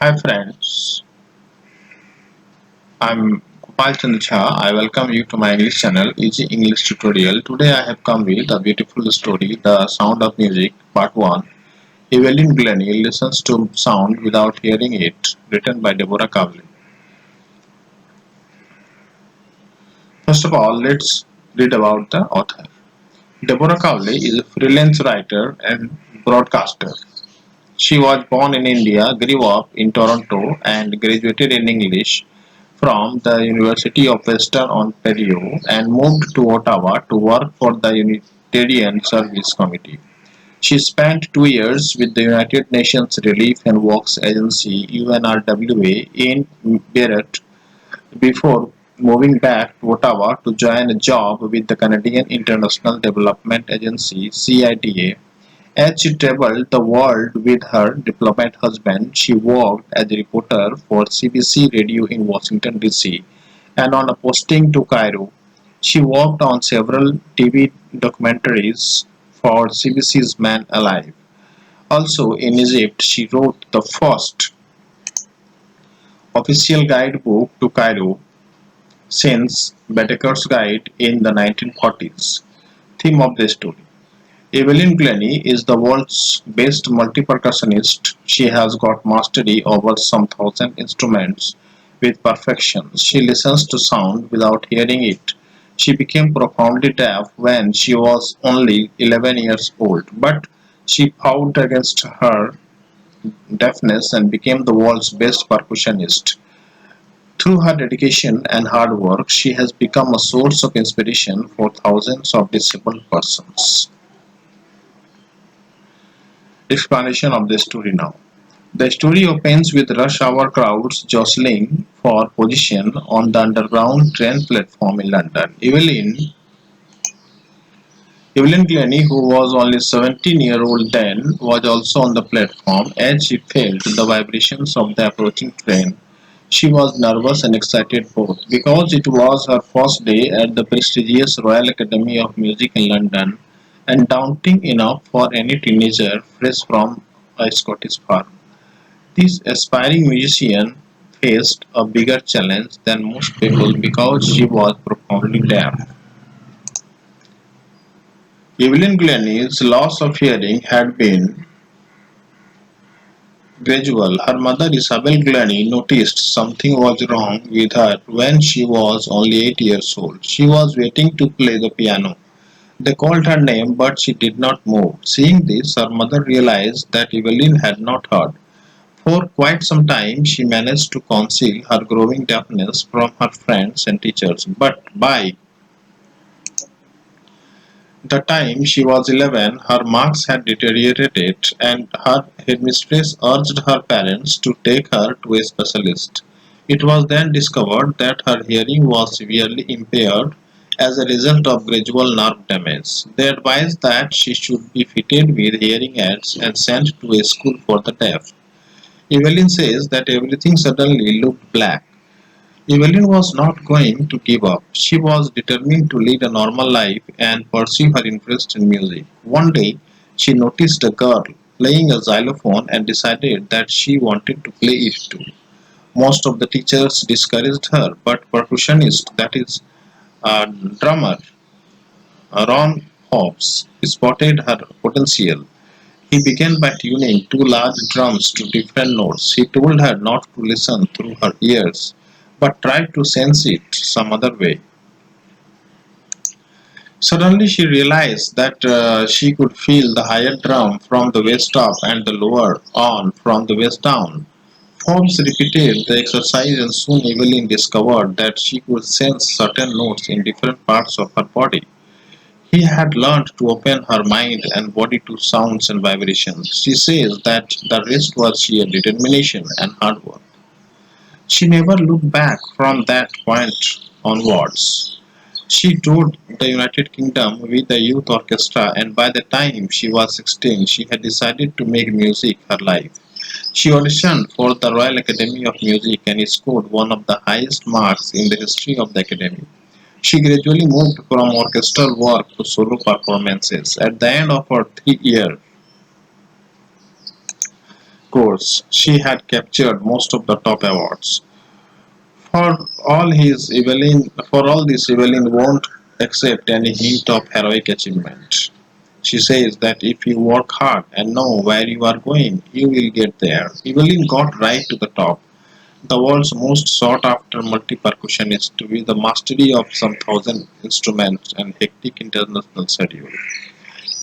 Hi friends, I'm Gopal Chandra Jha. I welcome you to my English channel, Easy English Tutorial. Today I have come with a beautiful story, The Sound of Music, Part 1. Evelyn Glennie listens to sound without hearing it, written by Deborah Kavli. First of all, let's read about the author. Deborah Kavli is a freelance writer and broadcaster. She was born in India, grew up in Toronto, and graduated in English from the University of Western Ontario and moved to Ottawa to work for the Unitarian Service Committee. She spent 2 years with the United Nations Relief and Works Agency UNRWA in Beirut before moving back to Ottawa to join a job with the Canadian International Development Agency CIDA. As she traveled the world with her diplomat husband, she worked as a reporter for CBC Radio in Washington, D.C., and on a posting to Cairo. She worked on several TV documentaries for CBC's Man Alive. Also in Egypt, she wrote the first official guidebook to Cairo since Baedeker's Guide in the 1940s. Theme of the story. Evelyn Glennie is the world's best multi-percussionist. She has got mastery over some thousand instruments with perfection. She listens to sound without hearing it. She became profoundly deaf when she was only 11 years old, but she fought against her deafness and became the world's best percussionist. Through her dedication and hard work, she has become a source of inspiration for thousands of disabled persons. Explanation of the story now. The story opens with rush hour crowds jostling for position on the underground train platform in London. Evelyn Glennie, who was only 17-year-old then, was also on the platform as she felt the vibrations of the approaching train. She was nervous and excited both because it was her first day at the prestigious Royal Academy of Music in London and daunting enough for any teenager fresh from a Scottish farm. This aspiring musician faced a bigger challenge than most people because she was profoundly deaf. Evelyn Glennie's loss of hearing had been gradual. Her mother, Isabel Glennie, noticed something was wrong with her when she was only 8 years old. She was waiting to play the piano. They called her name, but she did not move. Seeing this, her mother realized that Evelyn had not heard. For quite some time, she managed to conceal her growing deafness from her friends and teachers, but by the time she was 11, her marks had deteriorated, and her headmistress urged her parents to take her to a specialist. It was then discovered that her hearing was severely impaired as a result of gradual nerve damage. They advised that she should be fitted with hearing aids and sent to a school for the deaf. Evelyn says that everything suddenly looked black. Evelyn was not going to give up. She was determined to lead a normal life and pursue her interest in music. One day, she noticed a girl playing a xylophone and decided that she wanted to play it too. Most of the teachers discouraged her, but percussionist, that is, drummer Ron Hobbs, spotted her potential. He began by tuning two large drums to different notes. He told her not to listen through her ears, but try to sense it some other way. Suddenly, she realized that she could feel the higher drum from the waist up and the lower on from the waist down. Forbes repeated the exercise, and soon Evelyn discovered that she could sense certain notes in different parts of her body. He had learned to open her mind and body to sounds and vibrations. She says that the rest was sheer determination and hard work. She never looked back from that point onwards. She toured the United Kingdom with a youth orchestra, and by the time she was 16, she had decided to make music her life. She auditioned for the Royal Academy of Music and scored one of the highest marks in the history of the Academy. She gradually moved from orchestral work to solo performances. At the end of her 3 year course, she had captured most of the top awards. For all this, Evelyn won't accept any hint of heroic achievement. She says that if you work hard and know where you are going, you will get there. Evelyn got right to the top, the world's most sought-after multi-percussionist with the mastery of some thousand instruments and hectic international schedule.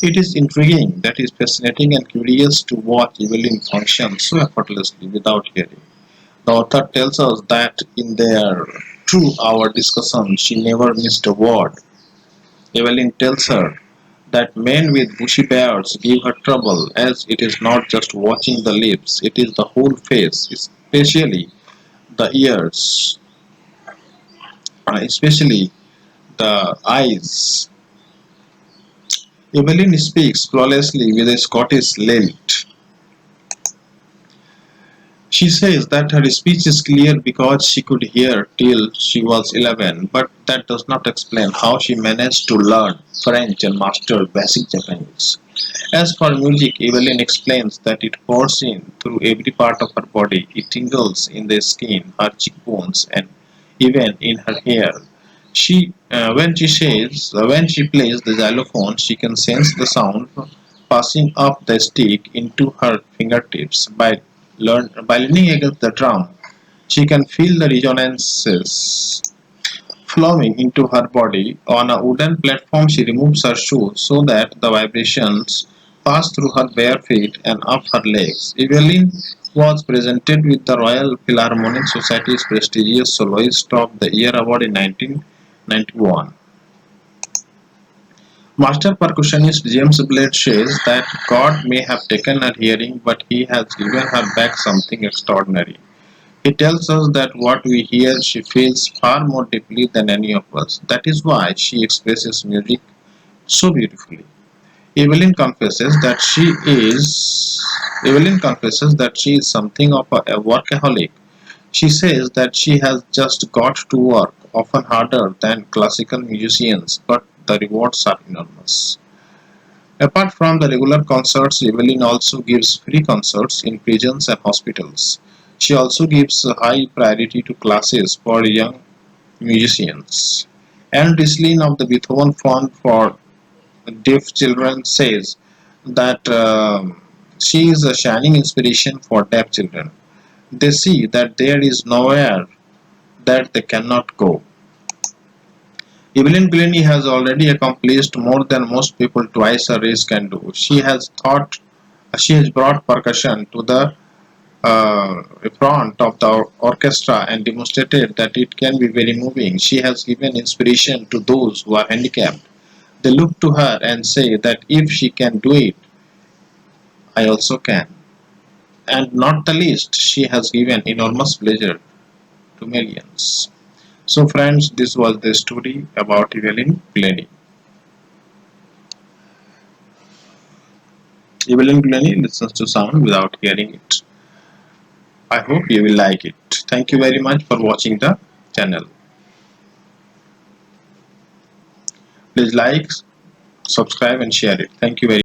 It is intriguing, that is fascinating and curious to watch Evelyn function so effortlessly without hearing. The author tells us that in their 2 hour discussion she never missed a word. Evelyn tells her that men with bushy beards give her trouble as it is not just watching the lips, it is the whole face, especially the ears, especially the eyes. Evelyn speaks flawlessly with a Scottish lilt. She says that her speech is clear because she could hear till she was 11, but that does not explain how she managed to learn French and master basic Japanese. As for music, Evelyn explains that it pours in through every part of her body. It tingles in the skin, her cheekbones, and even in her hair. When she plays the xylophone, she can sense the sound passing up the stick into her fingertips. By leaning against the drum, she can feel the resonances flowing into her body. On a wooden platform, she removes her shoes so that the vibrations pass through her bare feet and up her legs. Evelyn was presented with the Royal Philharmonic Society's prestigious Soloist of the Year award in 1991. Master percussionist James Blade says that God may have taken her hearing, but he has given her back something extraordinary. He tells us that what we hear she feels far more deeply than any of us. That is why she expresses music so beautifully. Evelyn confesses that she is something of a workaholic. She says that she has just got to work, often harder than classical musicians, but the rewards are enormous. Apart from the regular concerts, Evelyn also gives free concerts in prisons and hospitals. She also gives high priority to classes for young musicians. Anne Rislin of the Beethoven Fund for Deaf Children says that she is a shining inspiration for deaf children. They see that there is nowhere that they cannot go. Evelyn Glennie has already accomplished more than most people twice her age can do. She has brought percussion to the front of the orchestra and demonstrated that it can be very moving. She has given inspiration to those who are handicapped. They look to her and say that if she can do it, I also can. And not the least, she has given enormous pleasure to millions. So friends, this was the story about Evelyn Glennie. Evelyn Glennie listens to sound without hearing it. I hope you will like it. Thank you very much for watching the channel. Please like, subscribe and share it. Thank you very much.